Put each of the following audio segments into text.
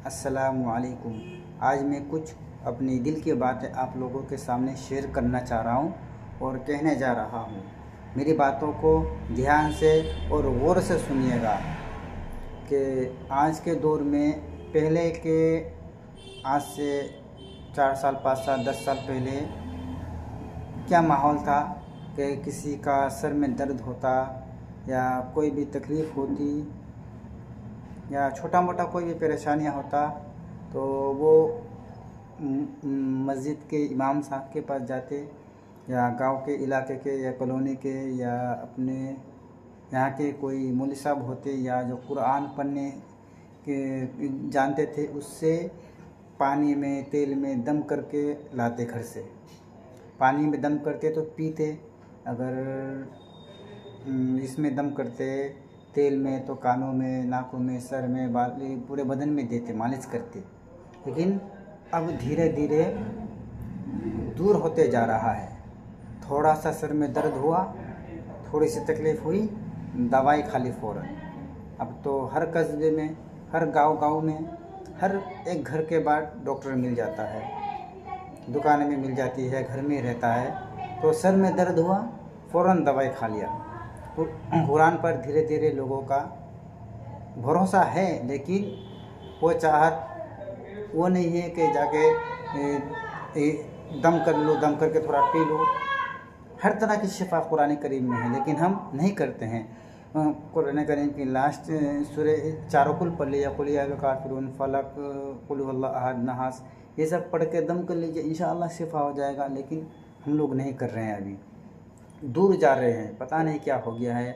अस्सलामुअलैकुम। आज मैं कुछ अपनी दिल की बातें आप लोगों के सामने शेयर करना चाह रहा हूँ और कहने जा रहा हूँ। मेरी बातों को ध्यान से और गौर से सुनिएगा कि आज के दौर में पहले के आज से 4 साल 5 साल 10 साल पहले क्या माहौल था कि किसी का सर में दर्द होता या कोई भी तकलीफ़ होती या छोटा मोटा कोई भी परेशानियाँ होता तो वो मस्जिद के इमाम साहब के पास जाते या गांव के इलाके के या कॉलोनी के या अपने यहाँ के कोई मौलवी साहब होते या जो कुरान पढ़ने के जानते थे, उससे पानी में तेल में दम करके लाते घर से। पानी में दम करते तो पीते, अगर इसमें दम करते तेल में तो कानों में, नाकों में, सर में, बाल, पूरे बदन में देते, मालिश करते। लेकिन अब धीरे धीरे दूर होते जा रहा है। थोड़ा सा सर में दर्द हुआ, थोड़ी सी तकलीफ़ हुई, दवाई खा ली फ़ौरन। अब तो हर कस्बे में, हर गांव में, हर एक घर के बाद डॉक्टर मिल जाता है, दुकान में मिल जाती है, घर में रहता है। तो सर में दर्द हुआ, फ़ौरन दवाई खा लिया। तो कुरान पर धीरे धीरे लोगों का भरोसा है, लेकिन वो चाहत वो नहीं है कि जाके दम कर लो, दम करके थोड़ा पी लो। हर तरह की शिफा कुरान करीम में है, लेकिन हम नहीं करते हैं। कुरान करीम की लास्ट सूरे चारों कुल पढ़ लिया, कुल या काफिरून, फलक, कुल हुवल्लाहु अहद, नहास, ये सब पढ़ के दम कर लीजिए, इंशाअल्लाह शिफा हो जाएगा। लेकिन हम लोग नहीं कर रहे हैं, अभी दूर जा रहे हैं, पता नहीं क्या हो गया है।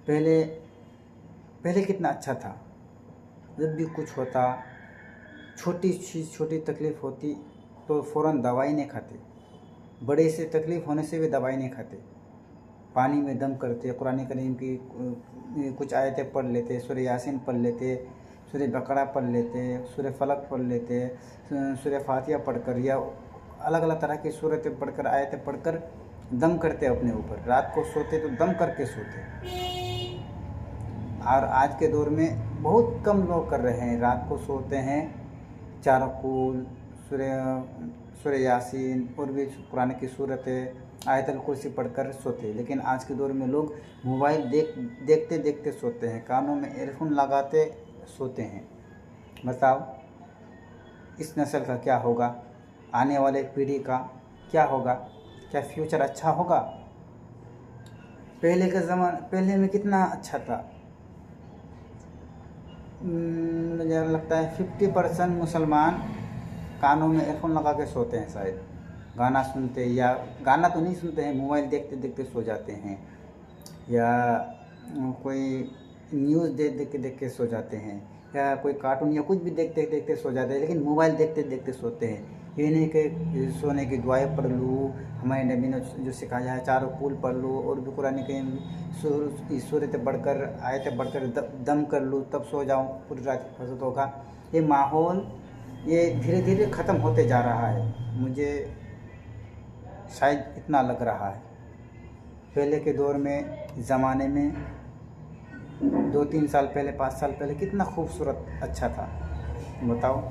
पहले कितना अच्छा था। जब भी कुछ होता, छोटी तकलीफ़ होती तो फ़ौरन दवाई नहीं खाते, बड़े से तकलीफ़ होने से भी दवाई नहीं खाते, पानी में दम करते, कुरान करीम की कुछ आयतें पढ़ लेते, सूरह यासीन पढ़ लेते, सूरह बकरा पढ़ लेते, सूरह फलक पढ़ लेते, सूरह फातिहा पढ़कर या अलग अलग तरह की सूरतें पढ़कर, आयतें पढ़कर दम करते अपने ऊपर। रात को सोते तो दम करके सोते। और आज के दौर में बहुत कम लोग कर रहे हैं। रात को सोते हैं, चारों कुल, सूरह यासीन और भी कुरान की सूरतें, आयतुल कुर्सी पढ़कर सोते। लेकिन आज के दौर में लोग मोबाइल देखते देखते सोते हैं, कानों में एयरफोन लगाते सोते हैं। बताओ इस नस्ल का क्या होगा, आने वाले पीढ़ी का क्या होगा, क्या फ्यूचर अच्छा होगा? पहले में कितना अच्छा था। मुझे लगता है 50% मुसलमान कानों में एयरफोन लगा के सोते हैं, शायद गाना सुनते, या गाना तो नहीं सुनते हैं, मोबाइल देखते देखते सो जाते हैं, या कोई न्यूज़ देख के सो जाते हैं, या कोई कार्टून या कुछ भी देखते देखते सो जाते हैं। लेकिन मोबाइल देखते देखते सोते हैं। ये नहीं कि सोने की दुआएं पढ़ लूँ, हमारे नबी ने जो सिखाया है, चारों कुल पढ़ लूँ और भी कुरान की सूरतें पढ़कर, आयतें पढ़कर दम कर लूँ तब सो जाऊँ, पूरी रात हिफाजत होगा। ये माहौल ये धीरे धीरे ख़त्म होते जा रहा है, मुझे शायद इतना लग रहा है। पहले के दौर में, ज़माने में 2-3 साल पहले, 5 साल पहले कितना खूबसूरत अच्छा था। बताओ,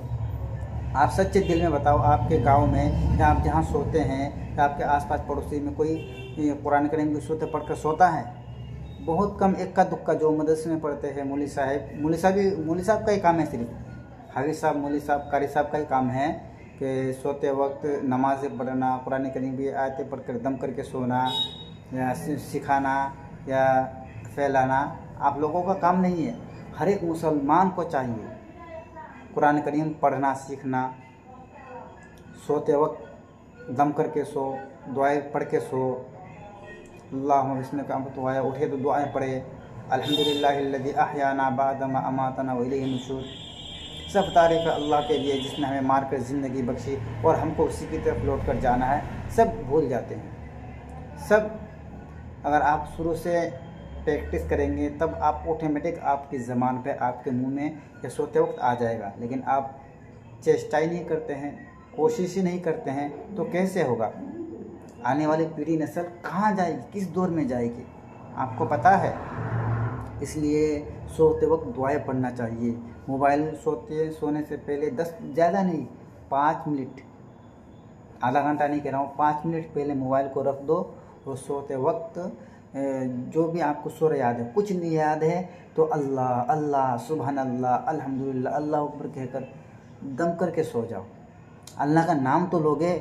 आप सच्चे दिल में बताओ, आपके गांव में या आप जहाँ सोते हैं या आपके आसपास पड़ोसी में कोई कुरान करीम की सूरतें पढ़कर सोता है? बहुत कम, इक्का दुक्का जो मदरसे में पढ़ते हैं। मौलवी साहब का ही काम है, सिर्फ हाफिज़ साहब, मौलवी साहब, कारी साहब का ही काम है कि सोते वक्त नमाज़ पढ़ना, कुरान करीम की आयतें पढ़कर दम करके सोना या सिखाना या फैलाना आप लोगों का काम नहीं है। हर एक मुसलमान को चाहिए कुरान करीम पढ़ना, सीखना, सोते वक्त दम करके सो, दुआएं पढ़ के सो, अल्लाहुम्मा बिस्मिका दुआएं, उठे तो दुआएं पढ़े, अल्हम्दुलिल्लाहिल्लज़ी अहयाना बअदमा अमातना व इलैहि नुशूर। सब तारीफ़ है अल्लाह के लिए जिसने हमें मार कर ज़िंदगी बख्शी और हमको उसी की तरफ लौट कर जाना है। सब भूल जाते हैं। सब अगर आप शुरू से प्रैक्टिस करेंगे तब आप ऑटोमेटिक आपकी ज़बान पे, आपके मुंह में या सोते वक्त आ जाएगा। लेकिन आप चेष्टा ही नहीं करते हैं, कोशिश ही नहीं करते हैं, तो कैसे होगा? आने वाली पीढ़ी नस्ल कहाँ जाएगी, किस दौर में जाएगी? आपको पता है इसलिए सोते वक्त दुआएं पढ़ना चाहिए। मोबाइल सोने से पहले 10 ज़्यादा नहीं 5 मिनट, आधा घंटा नहीं कह रहा हूँ, 5 मिनट पहले मोबाइल को रख दो और सोते वक्त जो भी आपको सूरह याद है, कुछ नहीं याद है तो अल्लाह अल्लाह सुबहान अल्लाह अल्हम्दुलिल्लाह अल्लाह अकबर कहकर दम करके सो जाओ। अल्लाह का नाम तो लोगे।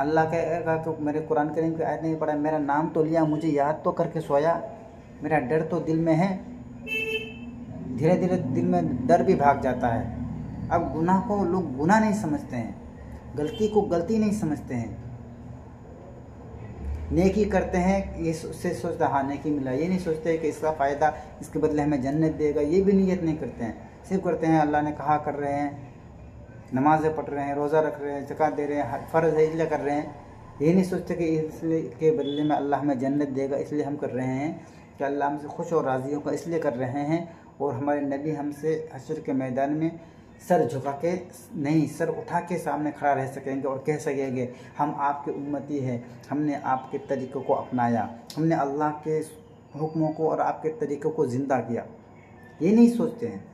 अल्लाह कहेगा तो मेरे कुरान करीम की आयत नहीं पढ़ा, मेरा नाम तो लिया, मुझे याद तो करके सोया, मेरा डर तो दिल में है। धीरे धीरे दिल में डर भी भाग जाता है। अब गुनाह को लोग गुनाह नहीं समझते हैं, गलती को गलती नहीं समझते हैं। नेकी करते हैं, ये उससे सोचता हाँ नेकी मिला, ये नहीं सोचते कि इसका फ़ायदा इसके बदले हमें जन्नत देगा, ये भी नीयत नहीं करते हैं। सिर्फ करते हैं अल्लाह ने कहा कर रहे हैं, नमाज़ें पढ़ रहे हैं, रोज़ा रख रहे हैं, ज़कात दे रहे हैं, फ़र्ज़ है इसलिए कर रहे हैं। ये नहीं सोचते कि इसलिए के बदले में अल्लाह हमें जन्नत देगा, इसलिए हम कर रहे हैं कि अल्लाह हमसे खुश और राज़ी होगा, इसलिए कर रहे हैं। और हमारे नबी हमसे हश्र के मैदान में सर झुका के नहीं, सर उठा के सामने खड़ा रह सकेंगे और कह सकेंगे हम आपके उम्मती हैं, हमने आपके तरीक़ों को अपनाया, हमने अल्लाह के हुक्मों को और आपके तरीक़ों को ज़िंदा किया। ये नहीं सोचते हैं।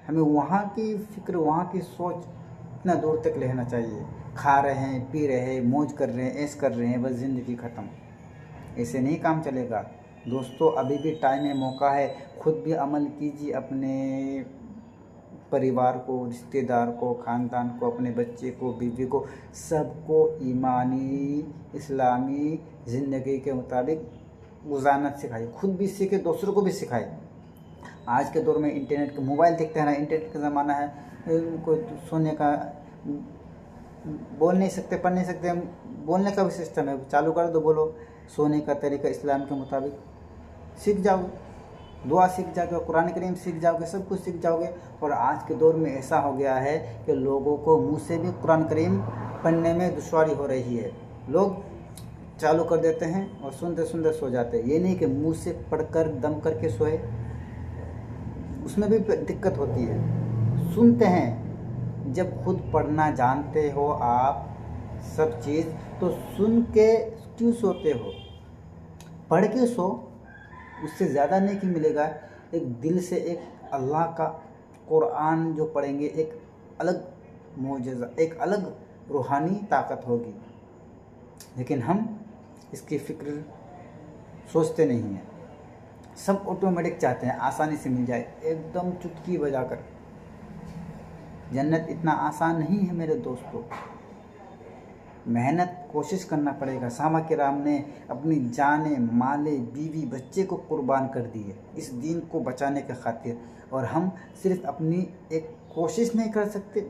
हमें वहाँ की फ़िक्र, वहाँ की सोच इतना दूर तक लेना चाहिए। खा रहे हैं, पी रहे हैं, मौज कर रहे हैं, ऐश कर रहे हैं, बस ज़िंदगी ख़त्म। ऐसे नहीं काम चलेगा दोस्तों। अभी भी टाइम है, मौका है, खुद भी अमल कीजिए। अपने परिवार को, रिश्तेदार को, ख़ानदान को, अपने बच्चे को, बीवी को, सबको ईमानी इस्लामी ज़िंदगी के मुताबिक गुजारना सिखाइए। खुद भी सीखे, दूसरों को भी सिखाए। आज के दौर में इंटरनेट का, मोबाइल देखते हैं ना, इंटरनेट का ज़माना है। उनको सोने का, बोल नहीं सकते, पढ़ नहीं सकते, बोलने का भी सिस्टम है, चालू कर दो, बोलो। सोने का तरीका इस्लाम के मुताबिक सीख जाओगे, दुआ सीख जाओगे, कुरान करीम सीख जाओगे, सब कुछ सीख जाओगे। और आज के दौर में ऐसा हो गया है कि लोगों को मुंह से भी कुरान करीम पढ़ने में दुश्वारी हो रही है। लोग चालू कर देते हैं और सुनते सुनते सो जाते हैं। ये नहीं कि मुंह से पढ़कर दम करके सोए, उसमें भी दिक्कत होती है। सुनते हैं, जब खुद पढ़ना जानते हो आप सब चीज़, तो सुन के क्यों सोते हो? पढ़ के सो, उससे ज़्यादा नेकी मिलेगा। एक दिल से एक अल्लाह का कुरान जो पढ़ेंगे, एक अलग मोजज़ा, एक अलग रूहानी ताकत होगी। लेकिन हम इसकी फ़िक्र सोचते नहीं हैं। सब ऑटोमेटिक चाहते हैं, आसानी से मिल जाए, एकदम चुटकी बजाकर। जन्नत इतना आसान नहीं है मेरे दोस्तों। मेहनत, कोशिश करना पड़ेगा। साहबा किराम ने अपनी जाने, माले, बीवी, बच्चे को कुर्बान कर दिए इस दीन को बचाने के खातिर। और हम सिर्फ अपनी एक कोशिश नहीं कर सकते,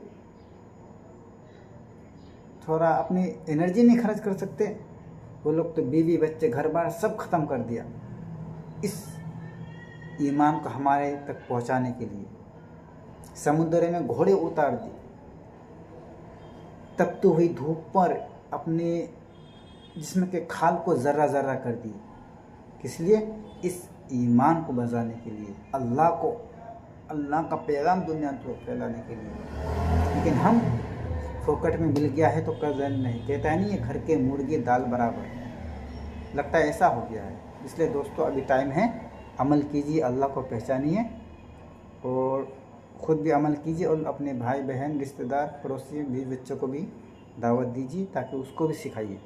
थोड़ा अपनी एनर्जी नहीं खर्च कर सकते। वो लोग तो बीवी, बच्चे, घर बार सब ख़त्म कर दिया इस ईमान को हमारे तक पहुंचाने के लिए। समुद्र में घोड़े उतार दिए, तपती हुई धूप पर अपने जिस्म के खाल को ज़र्रा ज़र्रा कर दिए। किस लिए? इस ईमान को बचाने के लिए, अल्लाह का पैगाम दुनिया को फैलाने के लिए। लेकिन हम फोकट में मिल गया है तो कर नहीं, कहता है नहीं ये घर के मुर्गी दाल बराबर। लगता है ऐसा हो गया है। इसलिए दोस्तों अभी टाइम है, अमल कीजिए, अल्लाह को पहचानिए और ख़ुद भी अमल कीजिए और अपने भाई बहन, रिश्तेदार, पड़ोसी, बीवी बच्चों को भी दावत दीजिए ताकि उसको भी सिखाइए।